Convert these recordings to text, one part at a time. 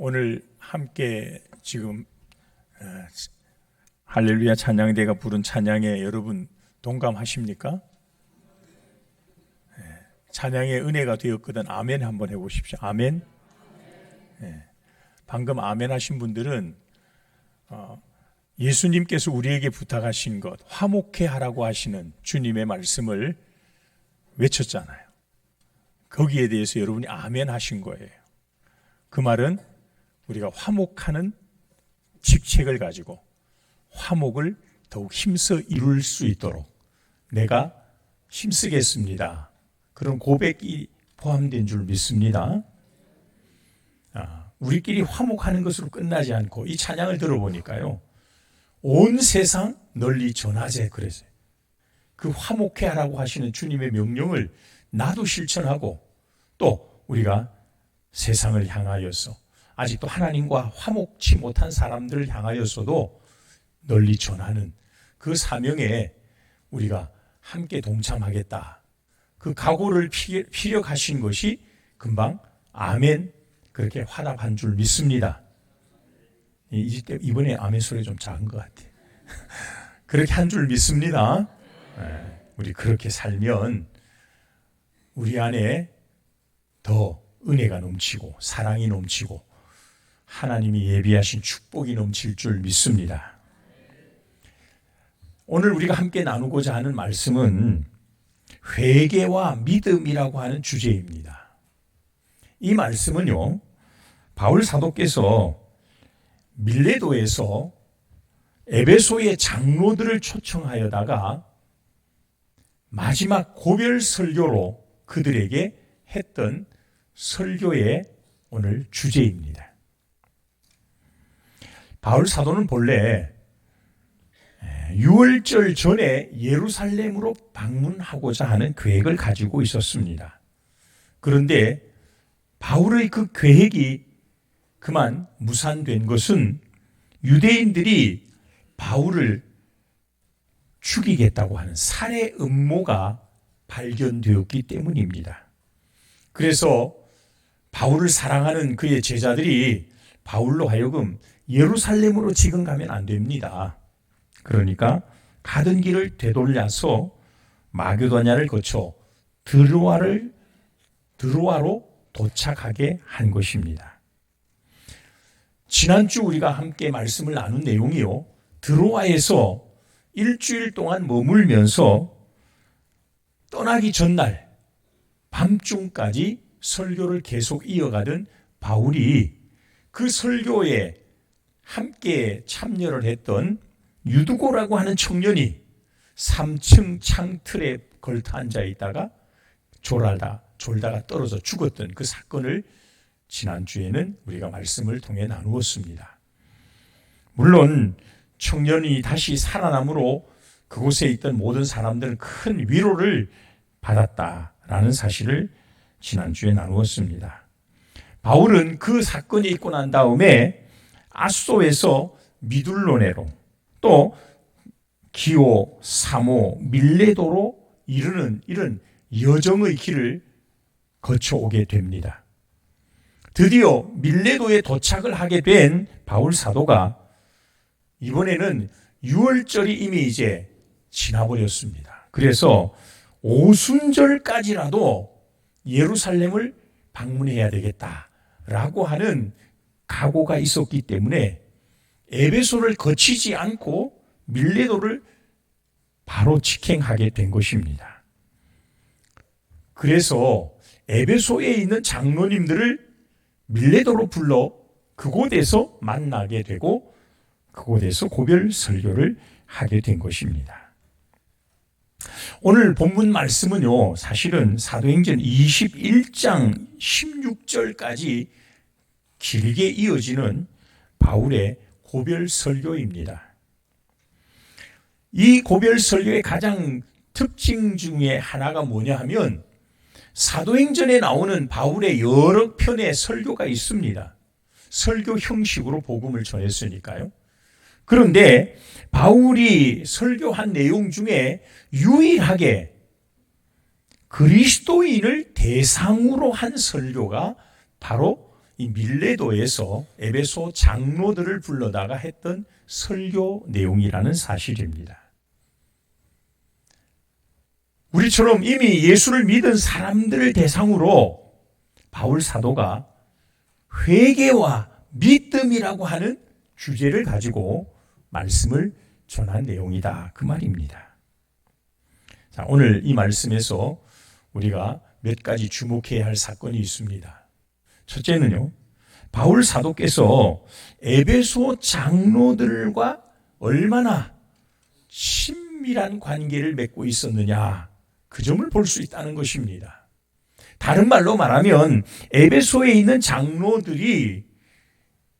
오늘 함께 지금 할렐루야 찬양대가 부른 찬양에 여러분 동감하십니까? 찬양의 은혜가 되었거든. 아멘 한번 해보십시오. 아멘. 방금 아멘 하신 분들은 예수님께서 우리에게 부탁하신 것, 화목해 하라고 하시는 주님의 말씀을 외쳤잖아요. 거기에 대해서 여러분이 아멘 하신 거예요. 그 말은 우리가 화목하는 직책을 가지고 화목을 더욱 힘써 이룰 수 있도록 내가 힘쓰겠습니다. 그런 고백이 포함된 줄 믿습니다. 우리끼리 화목하는 것으로 끝나지 않고 이 찬양을 들어보니까요, 온 세상 널리 전하재 그랬어요. 그 화목해 하라고 하시는 주님의 명령을 나도 실천하고 또 우리가 세상을 향하여서 아직도 하나님과 화목치 못한 사람들을 향하여서도 널리 전하는 그 사명에 우리가 함께 동참하겠다. 그 각오를 피력하신 것이 금방 아멘 그렇게 화답한 줄 믿습니다. 이번에 아멘 소리 좀 작은 것 같아요. 그렇게 한 줄 믿습니다. 우리 그렇게 살면 우리 안에 더 은혜가 넘치고 사랑이 넘치고 하나님이 예비하신 축복이 넘칠 줄 믿습니다. 오늘 우리가 함께 나누고자 하는 말씀은 회개와 믿음이라고 하는 주제입니다. 이 말씀은요, 바울 사도께서 밀레도에서 에베소의 장로들을 초청하여다가 마지막 고별 설교로 그들에게 했던 설교의 오늘 주제입니다. 바울 사도는 본래 6월절 전에 예루살렘으로 방문하고자 하는 계획을 가지고 있었습니다. 그런데 바울의 그 계획이 그만 무산된 것은 유대인들이 바울을 죽이겠다고 하는 살해 음모가 발견되었기 때문입니다. 그래서 바울을 사랑하는 그의 제자들이 바울로 하여금 예루살렘으로 지금 가면 안 됩니다. 그러니까 가던 길을 되돌려서 마게도냐를 거쳐 드로아로 도착하게 한 것입니다. 지난주 우리가 함께 말씀을 나눈 내용이요, 드로아에서 일주일 동안 머물면서 떠나기 전날 밤중까지 설교를 계속 이어가던 바울이 그 설교에 함께 참여를 했던 유두고라고 하는 청년이 3층 창틀에 걸터 앉아 있다가 졸다가 떨어져 죽었던 그 사건을 지난주에는 우리가 말씀을 통해 나누었습니다. 물론 청년이 다시 살아남으로 그곳에 있던 모든 사람들은 큰 위로를 받았다라는 사실을 지난주에 나누었습니다. 바울은 그 사건이 있고 난 다음에 아소에서 미둘로네로 또 기오, 사모, 밀레도로 이르는 이런 여정의 길을 거쳐오게 됩니다. 드디어 밀레도에 도착을 하게 된 바울 사도가 이번에는 6월절이 이미 이제 지나버렸습니다. 그래서 오순절까지라도 예루살렘을 방문해야 되겠다라고 하는 각오가 있었기 때문에 에베소를 거치지 않고 밀레도를 바로 직행하게 된 것입니다. 그래서 에베소에 있는 장로님들을 밀레도로 불러 그곳에서 만나게 되고 그곳에서 고별 설교를 하게 된 것입니다. 오늘 본문 말씀은요, 사실은 사도행전 21장 16절까지 길게 이어지는 바울의 고별 설교입니다. 이 고별 설교의 가장 특징 중에 하나가 뭐냐 하면 사도행전에 나오는 바울의 여러 편의 설교가 있습니다. 설교 형식으로 복음을 전했으니까요. 그런데 바울이 설교한 내용 중에 유일하게 그리스도인을 대상으로 한 설교가 바로 이 밀레도에서 에베소 장로들을 불러다가 했던 설교 내용이라는 사실입니다. 우리처럼 이미 예수를 믿은 사람들을 대상으로 바울 사도가 회개와 믿음이라고 하는 주제를 가지고 말씀을 전한 내용이다, 그 말입니다. 자, 오늘 이 말씀에서 우리가 몇 가지 주목해야 할 사건이 있습니다. 첫째는요, 바울 사도께서 에베소 장로들과 얼마나 친밀한 관계를 맺고 있었느냐, 그 점을 볼 수 있다는 것입니다. 다른 말로 말하면 에베소에 있는 장로들이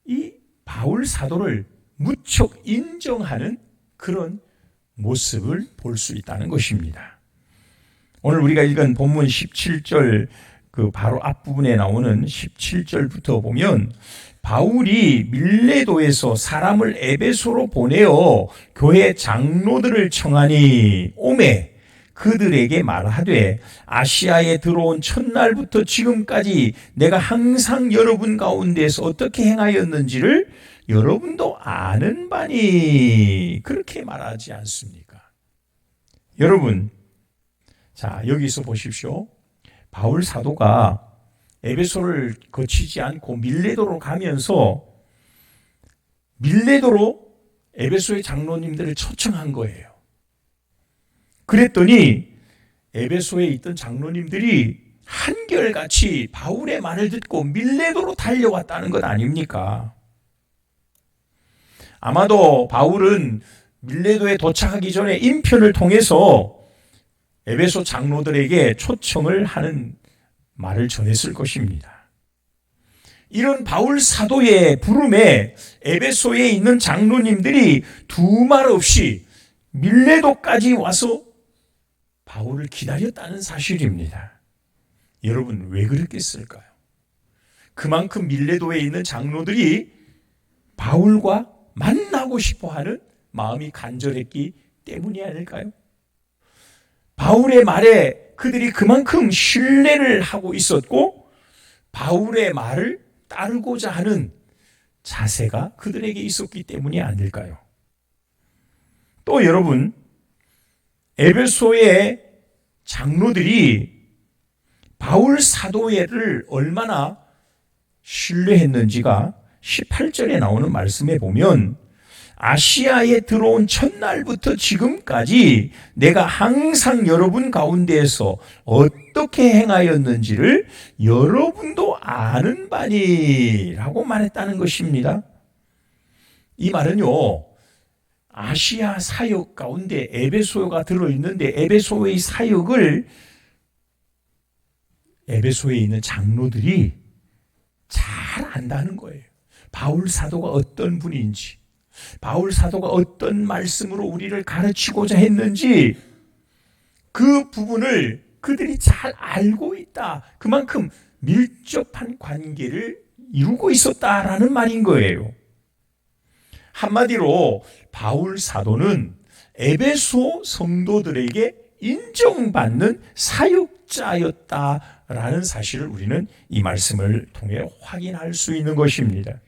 이 바울 사도를 무척 인정하는 그런 모습을 볼 수 있다는 것입니다. 오늘 우리가 읽은 본문 17절 그 바로 앞부분에 나오는 17절부터 보면 바울이 밀레도에서 사람을 에베소로 보내어 교회 장로들을 청하니 오매 그들에게 말하되 아시아에 들어온 첫날부터 지금까지 내가 항상 여러분 가운데서 어떻게 행하였는지를 여러분도 아는 바니 그렇게 말하지 않습니까? 여러분, 자 여기서 보십시오. 바울 사도가 에베소를 거치지 않고 밀레도로 가면서 밀레도로 에베소의 장로님들을 초청한 거예요. 그랬더니 에베소에 있던 장로님들이 한결같이 바울의 말을 듣고 밀레도로 달려왔다는 것 아닙니까? 아마도 바울은 밀레도에 도착하기 전에 인편을 통해서 에베소 장로들에게 초청을 하는 말을 전했을 것입니다. 이런 바울 사도의 부름에 에베소에 있는 장로님들이 두말 없이 밀레도까지 와서 바울을 기다렸다는 사실입니다. 여러분 왜 그랬겠을까요? 그만큼 밀레도에 있는 장로들이 바울과 만나고 싶어하는 마음이 간절했기 때문이 아닐까요? 바울의 말에 그들이 그만큼 신뢰를 하고 있었고 바울의 말을 따르고자 하는 자세가 그들에게 있었기 때문이 아닐까요? 또 여러분, 에베소의 장로들이 바울 사도를 얼마나 신뢰했는지가 18절에 나오는 말씀에 보면 아시아에 들어온 첫날부터 지금까지 내가 항상 여러분 가운데에서 어떻게 행하였는지를 여러분도 아는 바니라고 말했다는 것입니다. 이 말은요, 아시아 사역 가운데 에베소가 들어있는데 에베소의 사역을 에베소에 있는 장로들이 잘 안다는 거예요. 바울 사도가 어떤 분인지, 바울 사도가 어떤 말씀으로 우리를 가르치고자 했는지 그 부분을 그들이 잘 알고 있다. 그만큼 밀접한 관계를 이루고 있었다라는 말인 거예요. 한마디로 바울 사도는 에베소 성도들에게 인정받는 사역자였다라는 사실을 우리는 이 말씀을 통해 확인할 수 있는 것입니다.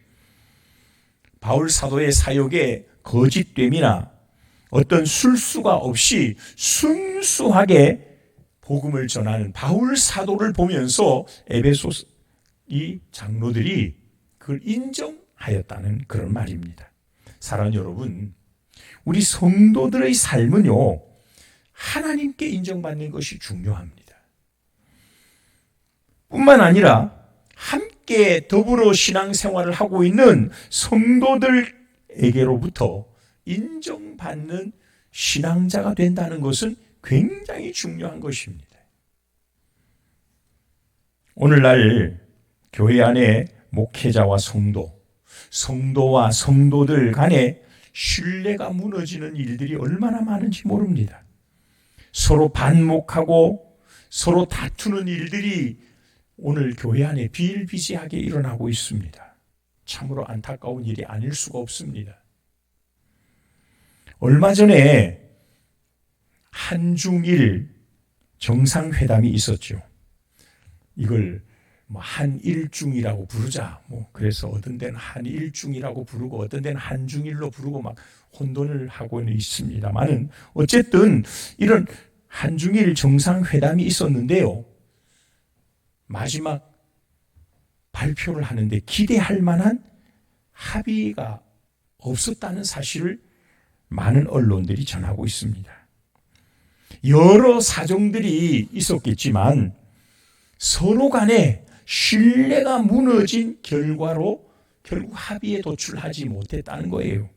바울 사도의 사역에 거짓됨이나 어떤 술수가 없이 순수하게 복음을 전하는 바울 사도를 보면서 에베소 이 장로들이 그걸 인정하였다는 그런 말입니다. 사랑하는 여러분, 우리 성도들의 삶은요, 하나님께 인정받는 것이 중요합니다. 뿐만 아니라 함께 더불어 신앙생활을 하고 있는 성도들에게로부터 인정받는 신앙자가 된다는 것은 굉장히 중요한 것입니다. 오늘날 교회 안에 목회자와 성도와 성도들 간에 신뢰가 무너지는 일들이 얼마나 많은지 모릅니다. 서로 반목하고 서로 다투는 일들이 오늘 교회 안에 비일비재하게 일어나고 있습니다. 참으로 안타까운 일이 아닐 수가 없습니다. 얼마 전에 한중일 정상회담이 있었죠. 이걸 한일중이라고 부르자. 그래서 어떤 데는 한일중이라고 부르고 어떤 데는 한중일로 부르고 막 혼돈을 하고는 있습니다만은 어쨌든 이런 한중일 정상회담이 있었는데요. 마지막 발표를 하는데 기대할 만한 합의가 없었다는 사실을 많은 언론들이 전하고 있습니다. 여러 사정들이 있었겠지만 서로 간에 신뢰가 무너진 결과로 결국 합의에 도출하지 못했다는 거예요.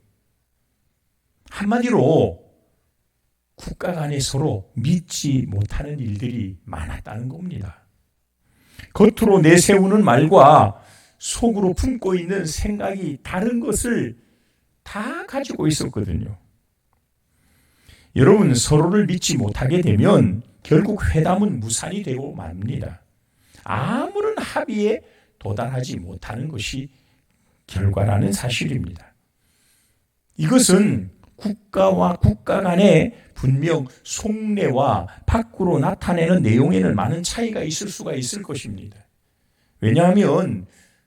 한마디로 국가 간에 서로 믿지 못하는 일들이 많았다는 겁니다. 겉으로 내세우는 말과 속으로 품고 있는 생각이 다른 것을 다 가지고 있었거든요. 여러분, 서로를 믿지 못하게 되면 결국 회담은 무산이 되고 맙니다. 아무런 합의에 도달하지 못하는 것이 결과라는 사실입니다. 이것은 국가와 국가 간에 분명 속내와 밖으로 나타내는 내용에는 많은 차이가 있을 수가 있을 것입니다. 왜냐하면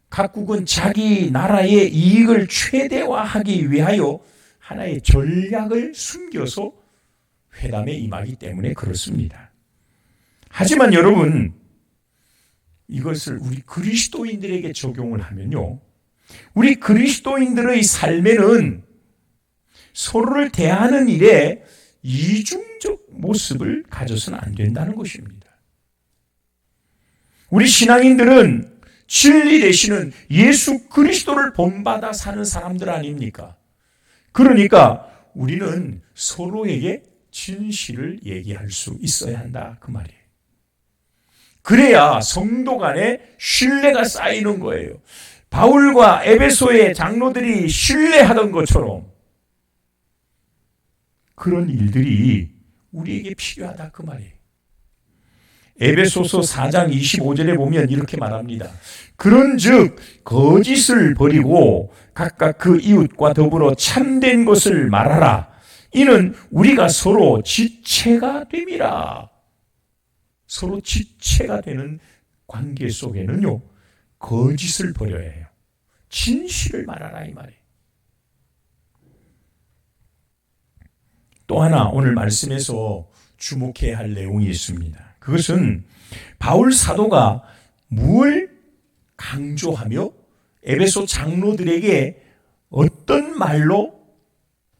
각국은 자기 나라의 이익을 최대화하기 위하여 하나의 전략을 숨겨서 회담에 임하기 때문에 그렇습니다. 하지만 여러분, 이것을 우리 그리스도인들에게 적용을 하면요, 우리 그리스도인들의 삶에는 서로를 대하는 일에 이중적 모습을 가져서는 안 된다는 것입니다. 우리 신앙인들은 진리 되시는 예수 그리스도를 본받아 사는 사람들 아닙니까? 그러니까 우리는 서로에게 진실을 얘기할 수 있어야 한다, 그 말이에요. 그래야 성도 간에 신뢰가 쌓이는 거예요. 바울과 에베소의 장로들이 신뢰하던 것처럼 그런 일들이 우리에게 필요하다, 그 말이에요. 에베소서 4장 25절에 보면 이렇게 말합니다. 그런즉 거짓을 버리고 각각 그 이웃과 더불어 참된 것을 말하라. 이는 우리가 서로 지체가 됨이라. 서로 지체가 되는 관계 속에는요, 거짓을 버려야 해요. 진실을 말하라, 이 말이에요. 또 하나 오늘 말씀에서 주목해야 할 내용이 있습니다. 그것은 바울 사도가 무엇을 강조하며 에베소 장로들에게 어떤 말로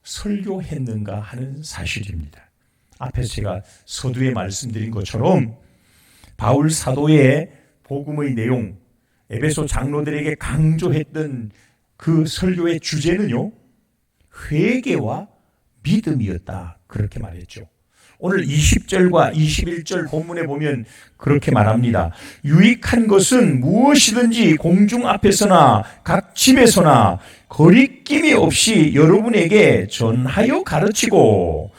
설교했는가 하는 사실입니다. 앞에서 제가 서두에 말씀드린 것처럼 바울 사도의 복음의 내용, 에베소 장로들에게 강조했던 그 설교의 주제는요, 회개와 믿음이었다, 그렇게 말했죠. 오늘 20절과 21절 본문에 보면 그렇게 말합니다. 유익한 것은 무엇이든지 공중 앞에서나 각 집에서나 거리낌이 없이 여러분에게 전하여 가르치고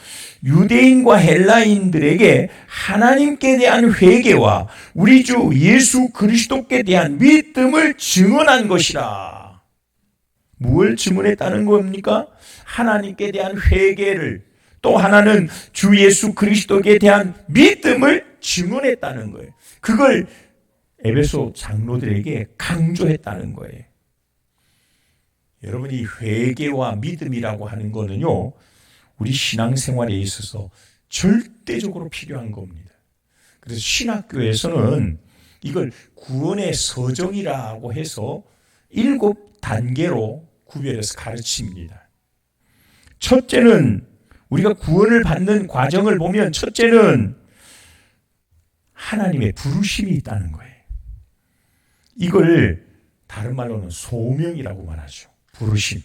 유대인과 헬라인들에게 하나님께 대한 회개와 우리 주 예수 그리스도께 대한 믿음을 증언한 것이라. 무엇을 증언했다는 겁니까? 하나님께 대한 회개를, 또 하나는 주 예수 그리스도에 대한 믿음을 증언했다는 거예요. 그걸 에베소 장로들에게 강조했다는 거예요. 여러분이 회개와 믿음이라고 하는 거는요, 우리 신앙생활에 있어서 절대적으로 필요한 겁니다. 그래서 신학교에서는 이걸 구원의 서정이라고 해서 7단계로 구별해서 가르칩니다. 첫째는 우리가 구원을 받는 과정을 보면 첫째는 하나님의 부르심이 있다는 거예요. 이걸 다른 말로는 소명이라고 말하죠. 부르심.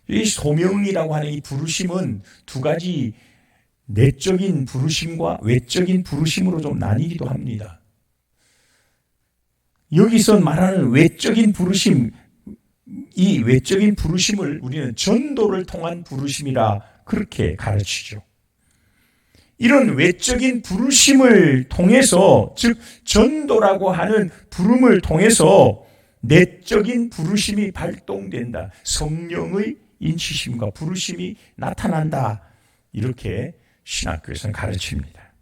이 소명이라고 하는 이 부르심은 두 가지 내적인 부르심과 외적인 부르심으로 좀 나뉘기도 합니다. 여기서 말하는 외적인 부르심, 이 외적인 부르심을 우리는 전도를 통한 부르심이라 그렇게 가르치죠. 이런 외적인 부르심을 통해서, 즉 전도라고 하는 부름을 통해서 내적인 부르심이 발동된다. 성령의 인치심과 부르심이 나타난다. 이렇게 신학교에서는 가르칩니다.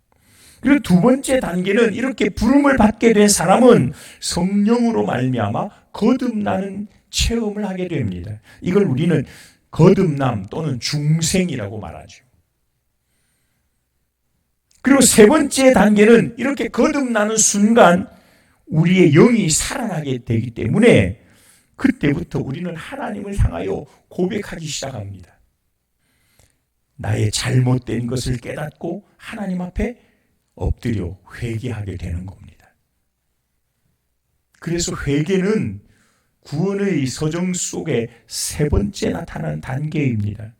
그리고 두 번째 단계는 이렇게 부름을 받게 된 사람은 성령으로 말미암아 거듭나는 체험을 하게 됩니다. 이걸 우리는 거듭남 또는 중생이라고 말하죠. 그리고 세 번째 단계는 이렇게 거듭나는 순간 우리의 영이 살아나게 되기 때문에 그때부터 우리는 하나님을 향하여 고백하기 시작합니다. 나의 잘못된 것을 깨닫고 하나님 앞에 엎드려 회개하게 되는 겁니다. 그래서 회개는 구원의 서정 속에 세 번째 나타나는 단계입니다.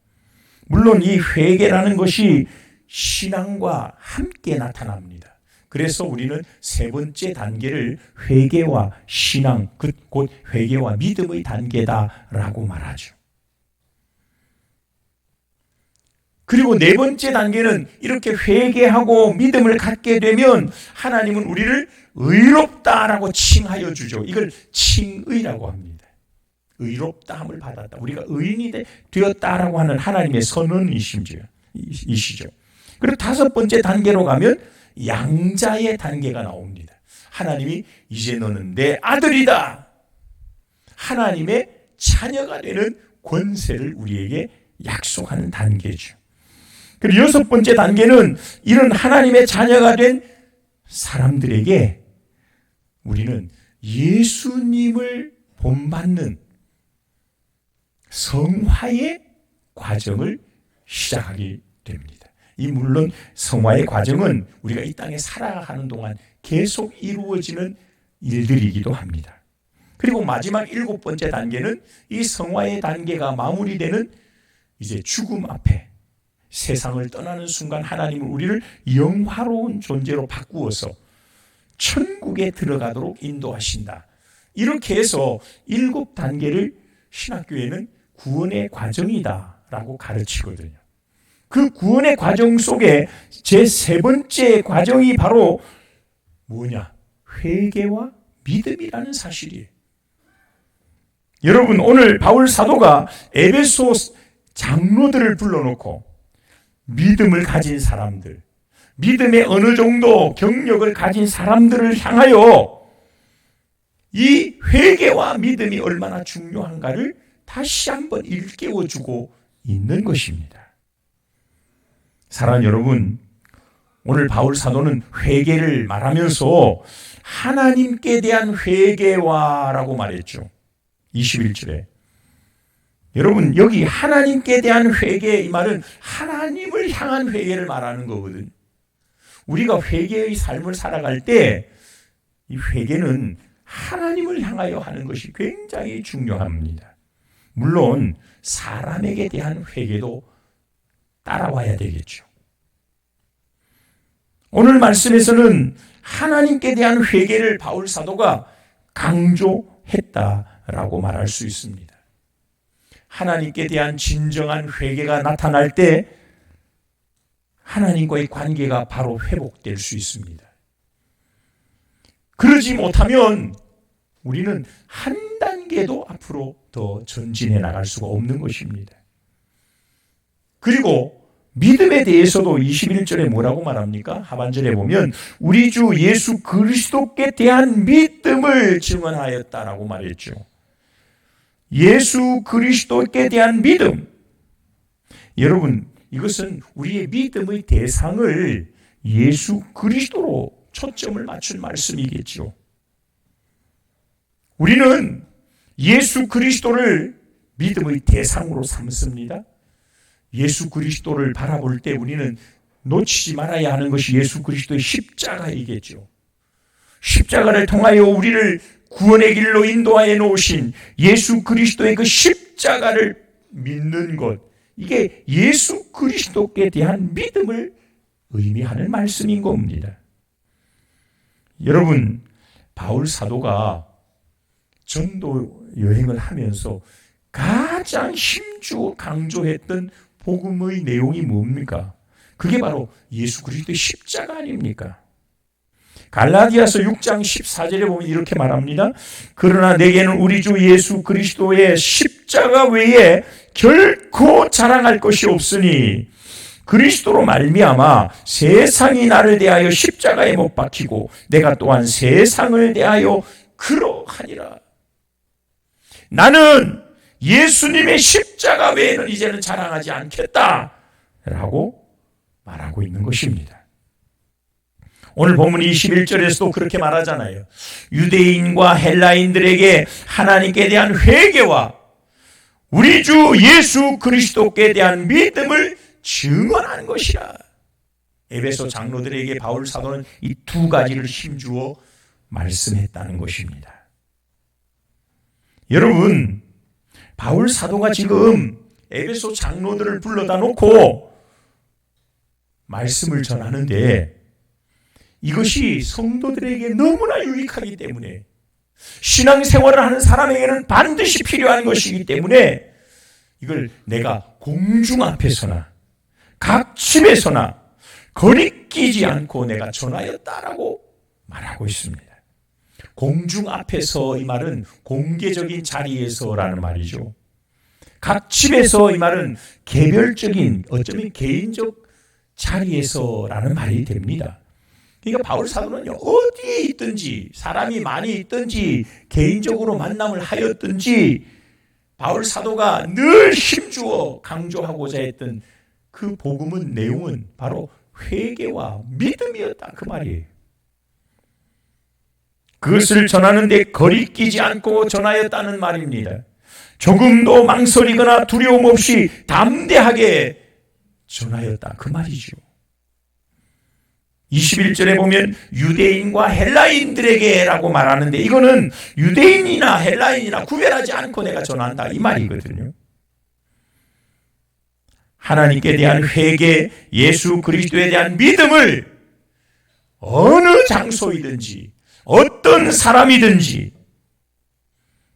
물론 이 회개라는 것이 신앙과 함께 나타납니다. 그래서 우리는 세 번째 단계를 회개와 신앙, 곧 회개와 믿음의 단계다라고 말하죠. 그리고 네 번째 단계는 이렇게 회개하고 믿음을 갖게 되면 하나님은 우리를 의롭다라고 칭하여 주죠. 이걸 칭의라고 합니다. 의롭다함을 받았다. 우리가 의인이 되었다라고 하는 하나님의 선언이시죠. 그리고 다섯 번째 단계로 가면 양자의 단계가 나옵니다. 하나님이 이제 너는 내 아들이다. 하나님의 자녀가 되는 권세를 우리에게 약속하는 단계죠. 그리고 여섯 번째 단계는 이런 하나님의 자녀가 된 사람들에게 우리는 예수님을 본받는 성화의 과정을 시작하게 됩니다. 이 물론 성화의 과정은 우리가 이 땅에 살아가는 동안 계속 이루어지는 일들이기도 합니다. 그리고 마지막 일곱 번째 단계는 이 성화의 단계가 마무리되는 이제 죽음 앞에 세상을 떠나는 순간 하나님은 우리를 영화로운 존재로 바꾸어서 천국에 들어가도록 인도하신다. 이렇게 해서 일곱 단계를 신학교에는 구원의 과정이다라고 가르치거든요. 그 구원의 과정 속에 제 세 번째 과정이 바로 뭐냐? 회개와 믿음이라는 사실이에요. 여러분, 오늘 바울 사도가 에베소 장로들을 불러놓고 믿음을 가진 사람들, 믿음의 어느 정도 경력을 가진 사람들을 향하여 이 회개와 믿음이 얼마나 중요한가를 다시 한번 일깨워주고 있는 것입니다. 사랑하는 여러분, 오늘 바울 사도는 회개를 말하면서 하나님께 대한 회개와라고 말했죠. 21절에. 여러분, 여기 하나님께 대한 회개, 이 말은 하나님을 향한 회개를 말하는 거거든요. 우리가 회개의 삶을 살아갈 때 이 회개는 하나님을 향하여 하는 것이 굉장히 중요합니다. 물론 사람에게 대한 회개도 따라와야 되겠죠. 오늘 말씀에서는 하나님께 대한 회개를 바울 사도가 강조했다라고 말할 수 있습니다. 하나님께 대한 진정한 회개가 나타날 때 하나님과의 관계가 바로 회복될 수 있습니다. 그러지 못하면 우리는 한 단계도 앞으로 더 전진해 나갈 수가 없는 것입니다. 그리고 믿음에 대해서도 21절에 뭐라고 말합니까? 하반절에 보면 우리 주 예수 그리스도께 대한 믿음을 증언하였다라고 말했죠. 예수 그리스도께 대한 믿음. 여러분, 이것은 우리의 믿음의 대상을 예수 그리스도로 초점을 맞춘 말씀이겠죠. 우리는 예수 그리스도를 믿음의 대상으로 삼습니다. 예수 그리스도를 바라볼 때 우리는 놓치지 말아야 하는 것이 예수 그리스도의 십자가이겠죠. 십자가를 통하여 우리를 구원의 길로 인도하여 놓으신 예수 그리스도의 그 십자가를 믿는 것, 이게 예수 그리스도께 대한 믿음을 의미하는 말씀인 겁니다. 여러분, 바울 사도가 전도 여행을 하면서 가장 힘주어 강조했던 복음의 내용이 뭡니까? 그게 바로 예수 그리스도의 십자가 아닙니까? 갈라디아서 6장 14절에 보면 이렇게 말합니다. 그러나 내게는 우리 주 예수 그리스도의 십자가 외에 결코 자랑할 것이 없으니 그리스도로 말미암아 세상이 나를 대하여 십자가에 못 박히고 내가 또한 세상을 대하여 그러하니라. 나는 예수님의 십자가 외에는 이제는 자랑하지 않겠다라고 말하고 있는 것입니다. 오늘 본문 21절에서도 그렇게 말하잖아요. 유대인과 헬라인들에게 하나님께 대한 회개와 우리 주 예수 그리스도께 대한 믿음을 증언하는 것이라. 에베소 장로들에게 바울 사도는 이 두 가지를 힘주어 말씀했다는 것입니다. 여러분, 바울 사도가 지금 에베소 장로들을 불러다 놓고 말씀을 전하는데 이것이 성도들에게 너무나 유익하기 때문에 신앙생활을 하는 사람에게는 반드시 필요한 것이기 때문에 이걸 내가 공중 앞에서나 각 집에서나 거리끼지 않고 내가 전하였다라고 말하고 있습니다. 공중 앞에서 이 말은 공개적인 자리에서라는 말이죠. 각 집에서 이 말은 개별적인, 어쩌면 개인적 자리에서라는 말이 됩니다. 그러니까 바울 사도는요, 어디에 있든지, 사람이 많이 있든지, 개인적으로 만남을 하였든지, 바울 사도가 늘 힘주어 강조하고자 했던 그 복음은, 내용은 바로 회개와 믿음이었다, 그 말이에요. 그것을 전하는데 거리끼지 않고 전하였다는 말입니다. 조금도 망설이거나 두려움 없이 담대하게 전하였다, 그 말이죠. 21절에 보면 유대인과 헬라인들에게라고 말하는데, 이거는 유대인이나 헬라인이나 구별하지 않고 내가 전한다, 이 말이거든요. 하나님께 대한 회개, 예수 그리스도에 대한 믿음을 어느 장소이든지 어떤 사람이든지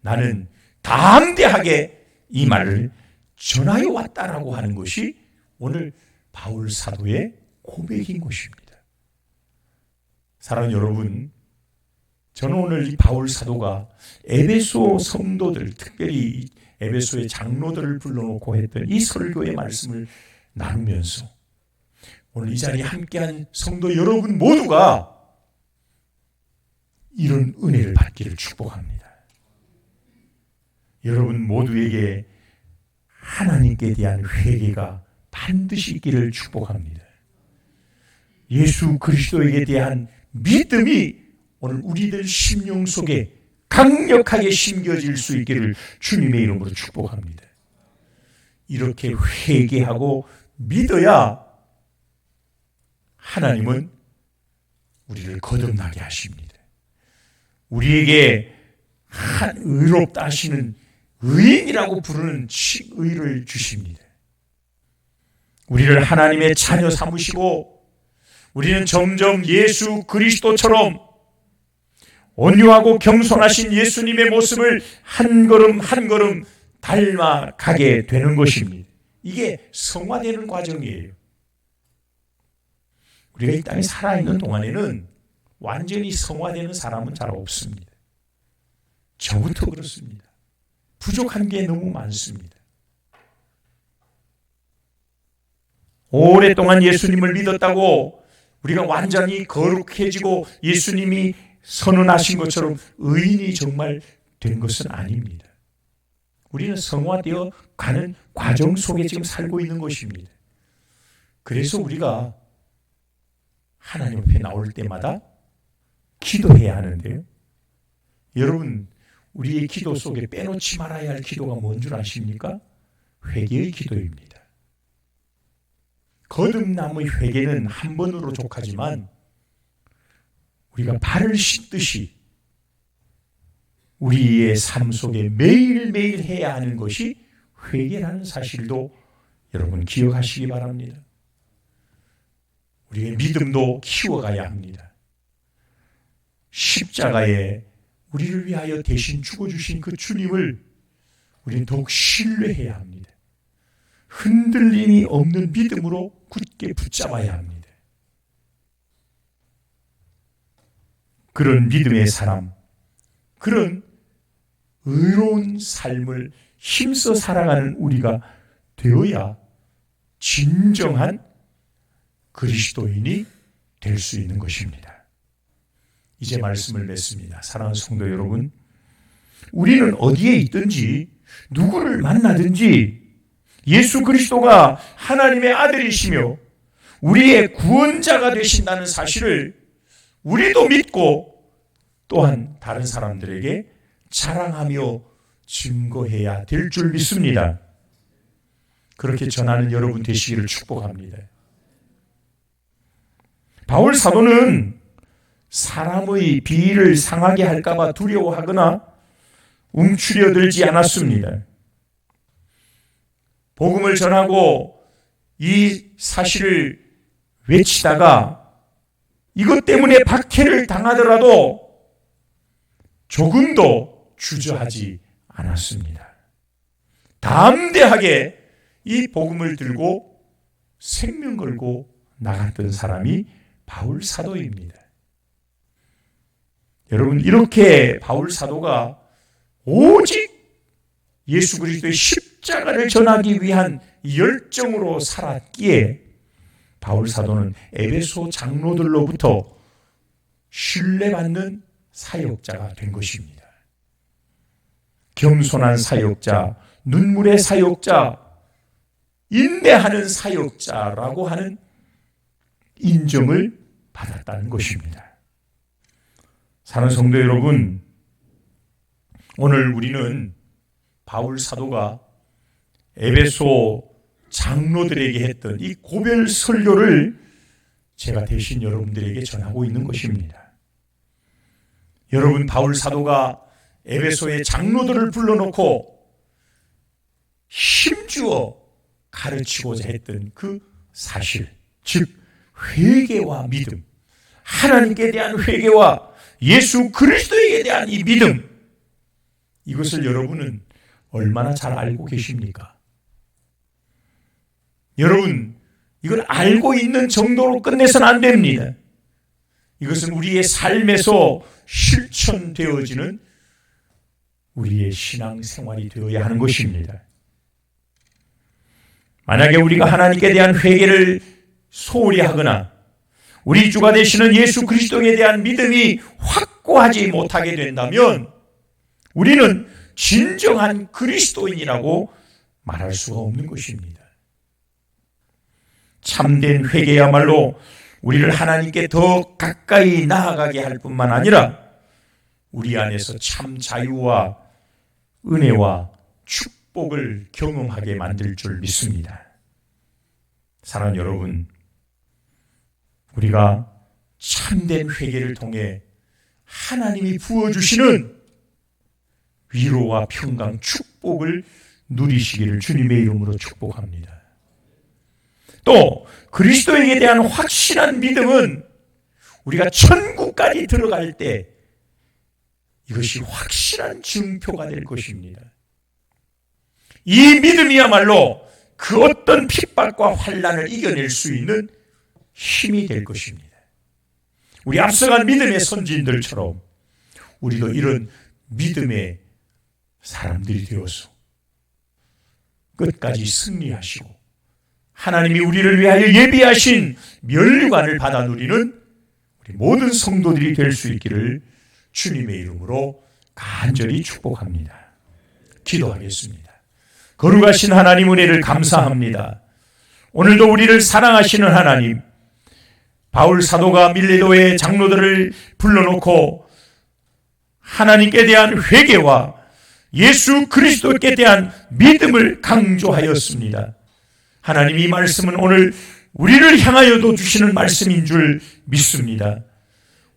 나는 담대하게 이 말을 전하여 왔다라고 하는 것이 오늘 바울 사도의 고백인 것입니다. 사랑하는 여러분, 저는 오늘 이 바울 사도가 에베소 성도들, 특별히 에베소의 장로들을 불러놓고 했던 이 설교의 말씀을 나누면서 오늘 이 자리에 함께한 성도 여러분 모두가 이런 은혜를 받기를 축복합니다. 여러분 모두에게 하나님께 대한 회개가 반드시 있기를 축복합니다. 예수 그리스도에게 대한 믿음이 오늘 우리들 심령 속에 강력하게 심겨질 수 있기를 주님의 이름으로 축복합니다. 이렇게 회개하고 믿어야 하나님은 우리를 거듭나게 하십니다. 우리에게 의롭다 하시는 의인이라고 부르는 의를 주십니다. 우리를 하나님의 자녀 삼으시고 우리는 점점 예수 그리스도처럼 온유하고 겸손하신 예수님의 모습을 한 걸음 한 걸음 닮아가게 되는 것입니다. 이게 성화되는 과정이에요. 우리가 이 땅에 살아있는 동안에는 완전히 성화되는 사람은 잘 없습니다. 저부터 그렇습니다. 부족한 게 너무 많습니다. 오랫동안 예수님을 믿었다고 우리가 완전히 거룩해지고 예수님이 선언하신 것처럼 의인이 정말 된 것은 아닙니다. 우리는 성화되어 가는 과정 속에 지금 살고 있는 것입니다. 그래서 우리가 하나님 앞에 나올 때마다 기도해야 하는데요. 여러분, 우리의 기도 속에 빼놓지 말아야 할 기도가 뭔 줄 아십니까? 회개의 기도입니다. 거듭남의 회개는 한 번으로 족하지만 우리가 발을 씻듯이 우리의 삶 속에 매일매일 해야 하는 것이 회개라는 사실도 여러분 기억하시기 바랍니다. 우리의 믿음도 키워가야 합니다. 십자가에 우리를 위하여 대신 죽어주신 그 주님을 우리는 더욱 신뢰해야 합니다. 흔들림이 없는 믿음으로 굳게 붙잡아야 합니다. 그런 믿음의 사람, 그런 의로운 삶을 힘써 살아가는 우리가 되어야 진정한 그리스도인이 될 수 있는 것입니다. 이제 말씀을 맺습니다. 사랑하는 성도 여러분, 우리는 어디에 있든지 누구를 만나든지 예수 그리스도가 하나님의 아들이시며 우리의 구원자가 되신다는 사실을 우리도 믿고 또한 다른 사람들에게 자랑하며 증거해야 될 줄 믿습니다. 그렇게 전하는 여러분 되시기를 축복합니다. 바울 사도는 사람의 비위를 상하게 할까봐 두려워하거나 움츠려들지 않았습니다. 복음을 전하고 이 사실을 외치다가 이것 때문에 박해를 당하더라도 조금도 주저하지 않았습니다. 담대하게 이 복음을 들고 생명 걸고 나갔던 사람이 바울 사도입니다. 여러분, 이렇게 바울 사도가 오직 예수 그리스도의 십자가를 전하기 위한 열정으로 살았기에 바울 사도는 에베소 장로들로부터 신뢰받는 사역자가 된 것입니다. 겸손한 사역자, 눈물의 사역자, 인내하는 사역자라고 하는 인정을 받았다는 것입니다. 사랑하는 성도 여러분, 오늘 우리는 바울 사도가 에베소 장로들에게 했던 이 고별 설교를 제가 대신 여러분들에게 전하고 있는 것입니다. 여러분, 바울 사도가 에베소의 장로들을 불러놓고 힘주어 가르치고자 했던 그 사실, 즉 회개와 믿음, 하나님께 대한 회개와 예수 그리스도에 대한 이 믿음, 이것을 여러분은 얼마나 잘 알고 계십니까? 여러분, 이걸 알고 있는 정도로 끝내서는 안 됩니다. 이것은 우리의 삶에서 실천되어지는 우리의 신앙생활이 되어야 하는 것입니다. 만약에 우리가 하나님께 대한 회개를 소홀히 하거나 우리 주가 되시는 예수 그리스도에 대한 믿음이 확고하지 못하게 된다면 우리는 진정한 그리스도인이라고 말할 수가 없는 것입니다. 참된 회개야말로 우리를 하나님께 더 가까이 나아가게 할 뿐만 아니라 우리 안에서 참 자유와 은혜와 축복을 경험하게 만들 줄 믿습니다. 사랑하는 여러분, 우리가 참된 회개를 통해 하나님이 부어주시는 위로와 평강, 축복을 누리시기를 주님의 이름으로 축복합니다. 또 그리스도에 대한 확실한 믿음은 우리가 천국까지 들어갈 때 이것이 확실한 증표가 될 것입니다. 이 믿음이야말로 그 어떤 핍박과 환난을 이겨낼 수 있는 힘이 될 것입니다. 우리 앞서간 믿음의 선진들처럼 우리도 이런 믿음의 사람들이 되어서 끝까지 승리하시고 하나님이 우리를 위하여 예비하신 면류관을 받아 누리는 우리 모든 성도들이 될 수 있기를 주님의 이름으로 간절히 축복합니다. 기도하겠습니다. 거룩하신 하나님, 은혜를 감사합니다. 오늘도 우리를 사랑하시는 하나님, 바울 사도가 밀레도의 장로들을 불러놓고 하나님께 대한 회개와 예수 그리스도께 대한 믿음을 강조하였습니다. 하나님, 이 말씀은 오늘 우리를 향하여도 주시는 말씀인 줄 믿습니다.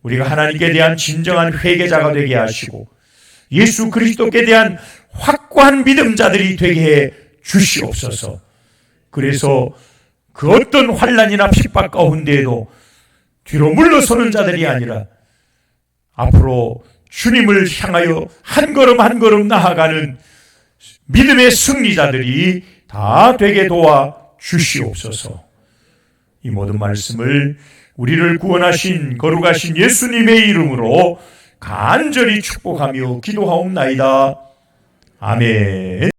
우리가 하나님께 대한 진정한 회개자가 되게 하시고 예수 그리스도께 대한 확고한 믿음자들이 되게 해 주시옵소서. 그래서 그 어떤 환난이나 핍박 가운데에도 뒤로 물러서는 자들이 아니라 앞으로 주님을 향하여 한 걸음 한 걸음 나아가는 믿음의 승리자들이 다 되게 도와 주시옵소서. 이 모든 말씀을 우리를 구원하신 거룩하신 예수님의 이름으로 간절히 축복하며 기도하옵나이다. 아멘.